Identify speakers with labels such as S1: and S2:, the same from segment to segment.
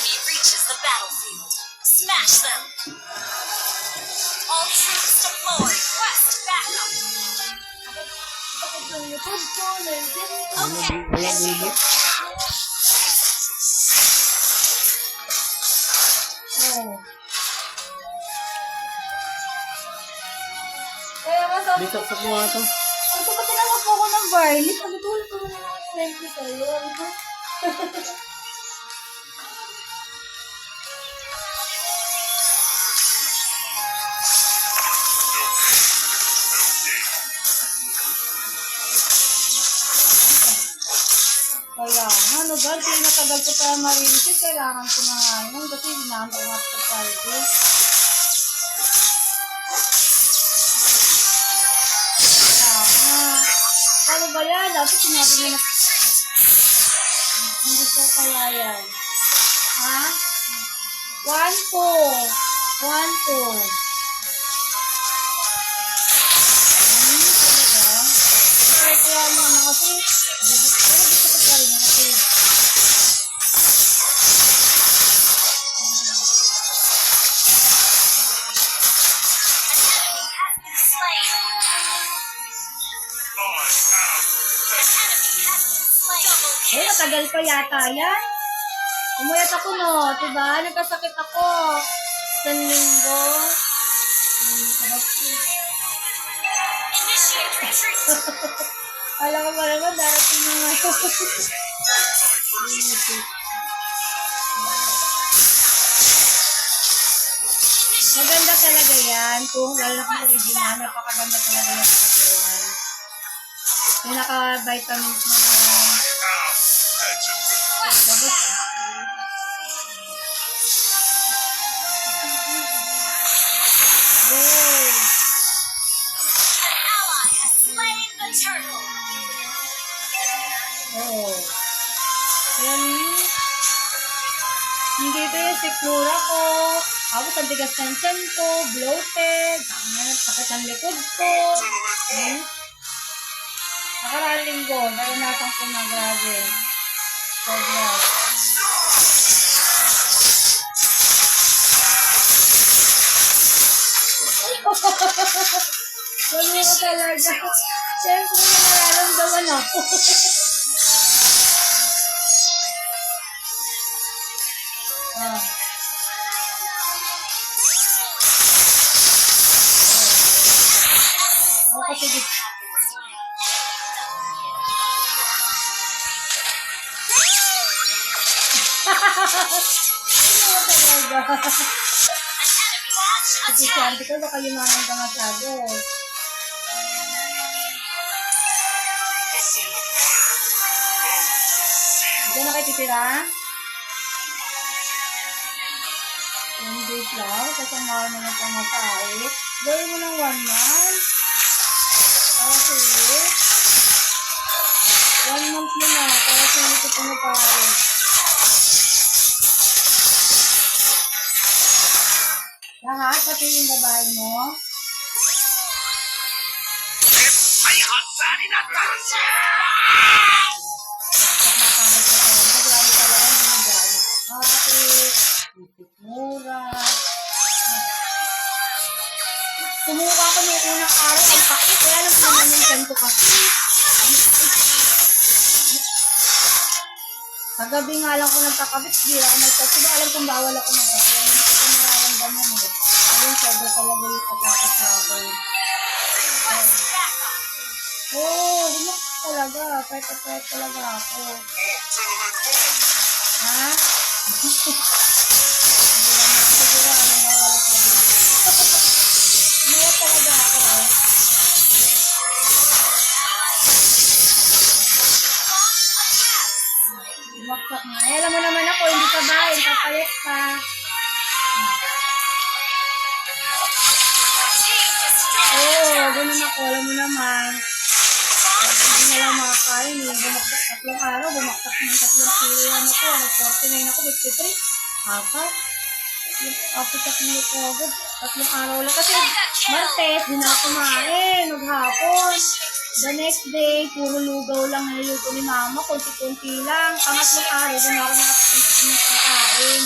S1: enemy reaches the battlefield, smash them. All troops deployed. Request backup. Okay.
S2: Dito sa mga ito.
S3: Ito pa tinawag ko ako ng Barley. Pagkatulog ko na mga 20 sa'yo. Kaya ano ba? Pinatagal ko pa marinisip. Kailangan ko na ngayon. Kasi hinahanda ko nga sa Friday. Ano ba yan? Dapat sinabi niya na hindi ko kaya yan. Ha? 1 po. 1 po. Talaga? Try ko yan muna kasi pero gusto ko pa rin na kasi matagal pa yata yan. Umayat ako no, diba? Nagkasakit ako. Isang linggo. Alam ko ba naman, darating na ngayon. Maganda talaga yan. Kung lalo na kung original, napakaganda talaga yung katawan. Yung naka-vitamins mo na. Tapos, hindi ito yung sikmura ko. Tapos ang tigas ng tiyan ko, bloated, sakit ang likod ko. Nakaraang linggo, naranasan ko na grabe. Sobra. Wala ko talaga. Siyempre na nararamdaman ako. Sige. Ano talaga? Kasi ko baka yumaman ka masyado. Diyan na kayo titira? 10 days lang. Kasama mo na pamasahe. Gawin mo ng 1 month. Okay. 1 month mo na. Para sa hindi ko pamasahe. Lahat, pati yung babae mo.
S1: Ay, hatsari na tansya!
S3: Sumuka ko nung unang araw, ang pakit. Kaya alam ko naman yung tiyan ko kasi. Kagabi nga lang ko nagkakabit, di ako nagkakabit. Diba alam kong bawal ako nagkakabit. Hindi ko nararamdaman eh. Ayun, sobra talaga yung atake sa akin. Oo, bumakit talaga. Pwet talaga ako. Ha? Talaga ako. Bumaksak na. Eh, alam mo naman ako, hindi ka bahay, papayat ka. Oo, ganun ako, alam mo naman. Hindi na lang makakain eh. Bumaksak 3 araw, bumaksak ng 3 kilo yan ako. Nag-49 ako, 53. Apat. Ako sa kilo ko agad. 3 araw lang. Kasi Martes, di na ako kumain. Maghapon. The next day, puro lugaw lang nililuto ni mama. Kunti-kunti lang. Pangatlong araw, di na ako nakapunta ng pagkain. pagkain.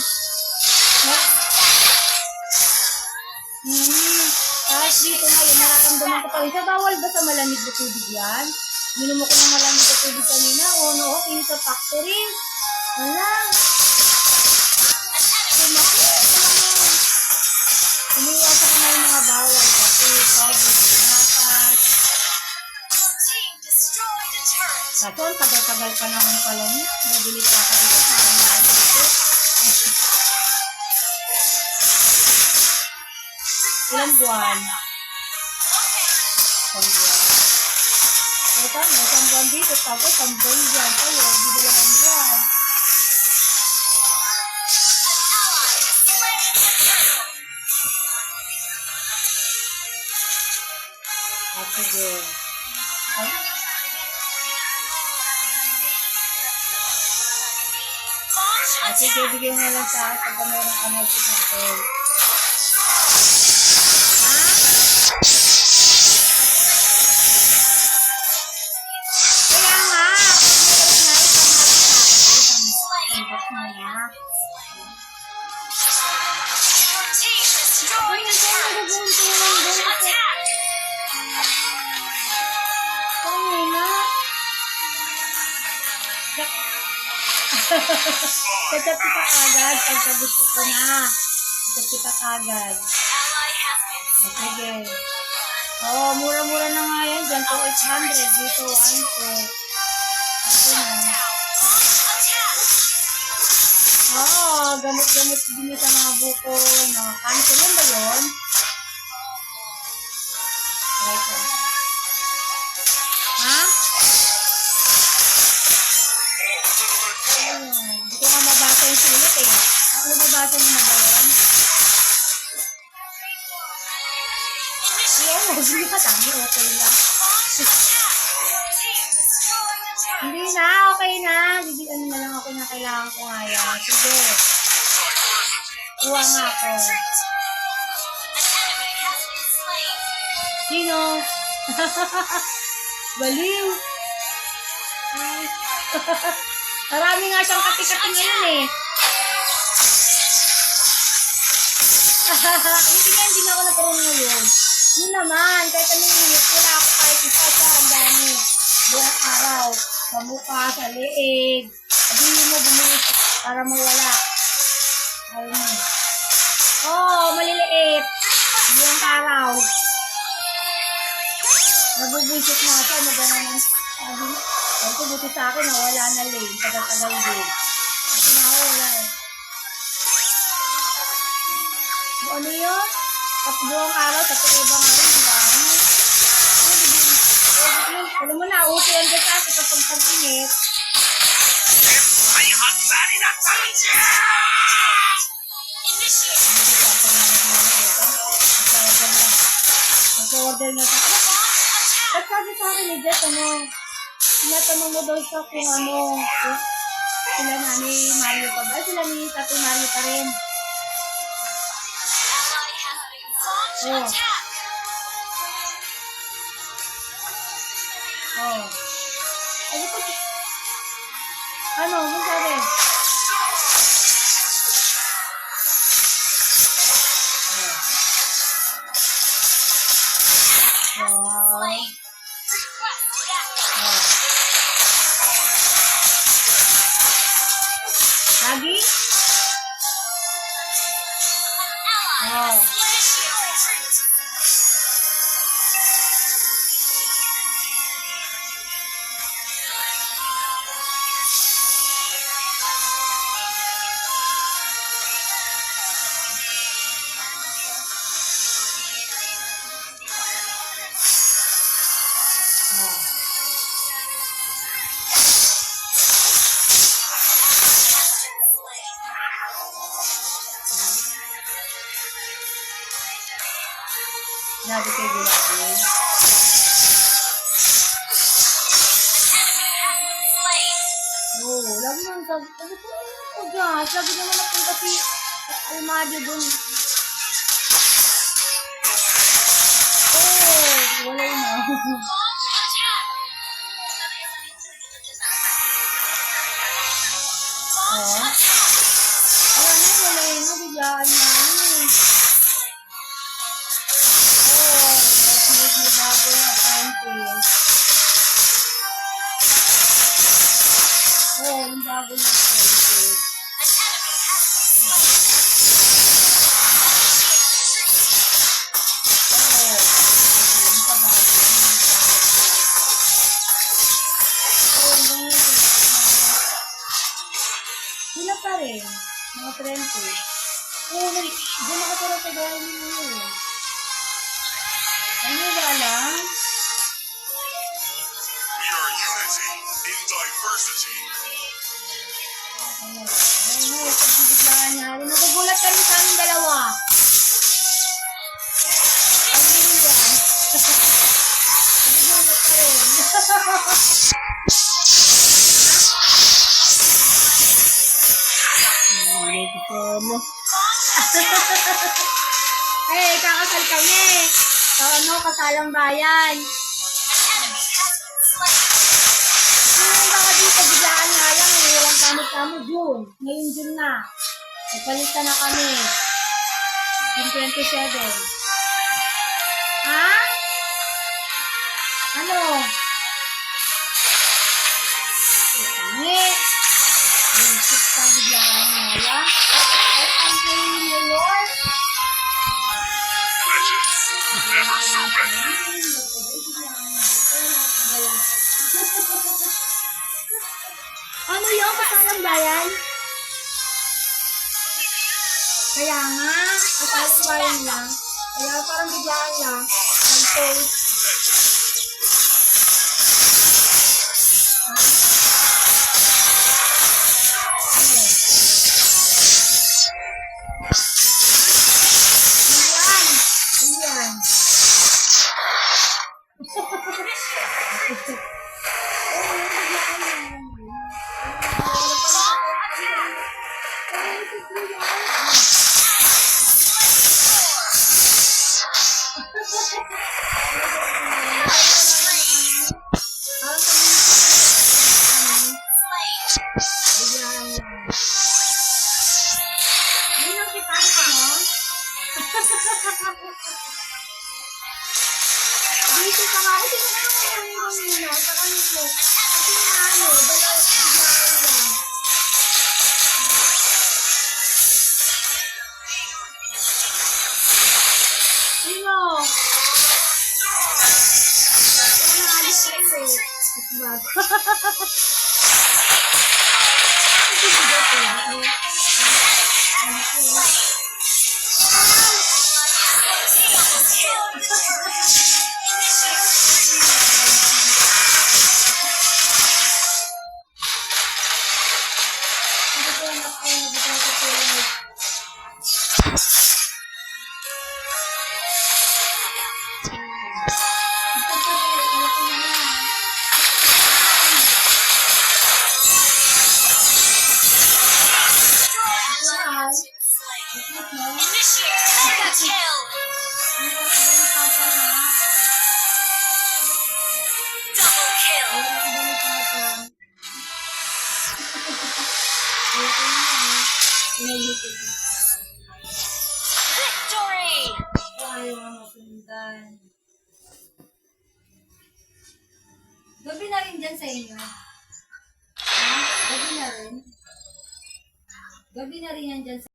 S3: Tapos dito ngayon, nararamdaman ko pa rin. Sa bawal ba sa malamig na tubig yan? Minom ko ng malamig na tubig kanina. O no, in sa factory. Wala. Umiwasan ko na yung mga bawal. Kasi sobrang pinatas.
S1: Team destroyed a turret.
S3: Kaso, ang tagal-tagal pa naman pala niya. Nabilis pa ka dito. Parang dito. Ilang buwan? Isang buwan. Ito, may isang buwan dito. Tapos, isang buwan dyan. Kayo, di dalawang buwan. At sige. Ay, at sige, bigyan mo lang sa akin pagka meron ka na sa akin. Ha? Kaya nga, pag meron na isang na na.
S1: Your team destroyed a turret. Launch attack.
S3: Kaya na. Kachat kita kagad pagka gusto ko na. Kachat kita kagad.
S1: Ally has been
S3: Sige. Oo, mura-mura na nga yan. Diyan to 800. Dito 1 po. Ito na.
S1: attack.
S3: Oo, gamot-gamot din sa mga buko. Mga cancel yan ba yun? Try ko. Ha? Ayun. Hindi ko nga mabasa yung sulat eh. Ano mabasa mo na ba yun? Ayun, hindi ka tami. Okay lang.
S1: Team destroyed a turret.
S3: Hindi na, okay na. Ano na lang ako na kailangan ko nga yan. Sige. Kuha nga ako.
S1: An enemy has been slain.
S3: Sino? Baliw. Ay. Marami nga siyang kati-kati ngayon eh. Hindi nga hindi na ako nagkaroon ngayon. Yun naman, kahit anong minute, wala ako kahit isa siya, ang dami. Buong araw, sa mukha, sa leeg. Sabihin mo, bumili para mawala. Ayun. Oh, maliliit. Buong araw. Nabubwisit na siya, magana ng sabi. Ito, buti sa akin, nawala na lane. Tagal-tagal din. Ito na ako, wala eh. Ano yun? Tapos buong araw, tapos ibang araw, ang dami. Alam mo na, uso yan dyan sa akin kapag pag-init. Nag-order na sa akin. At sabi sa akin ni Jess, tinatanong mo daw siya kung sila na ni Mario pa ba? Sila ni Tatay Mario pa rin.
S1: Ally has been launched attack.
S3: Oh. Sabi ko, ano sabi? Wow.
S1: Slain. Request backup.
S3: Oh. Lagi?
S1: Ally has
S3: Oh.
S1: initiated retreat.
S3: Oh. Sinabi kay Bilabin. Oo, lagi naman sabi ko, ano dyan? Sabi naman napunta si Almadio dun. Oo, wala na. Oh. biglaan na ano. Oh, may bago na apprentice. Oh, yung bago na apprentice. Sila pa rin, mga 20. Oo, doon nakatira sa bahay nila yun. Ano ba alam?
S4: We are unity in diversity.
S3: Ano, pagbibiglaan niya. Nagugulat kami sa aming dalawa. Ano yun yan? Nagugulat ka rin.
S2: Mo.
S3: Eh, kakasal kami. Sa ano, kasalang bayan. Ngayon baka dito, biglaan nga lang eh. Walang kamot-kamot June. Ngayon June na. Nagpalista na kami. June 27. Ha? Ano? Kami. Isip ka, biglaan nga lang. At ang kayo New York.
S4: Legends never surrender.
S3: Ano yung kasalang bayan? Kaya nga, kasalang bayan lang. Kaya parang biglaan lang. Nag-post. Ayan. Busy pa nga ako. Sino na yung muna? Sa kanito. Kasi nga ano, dalawa biglaan lang. Sino? Sino na alis ko eh. Isbag. Hindi ko ba ito?
S1: Initiate mega kill. Double kill. Victory.
S3: Gabi na rin dyan sa inyo. Ha? Gabi na rin. Gabi na rin yan dyan sa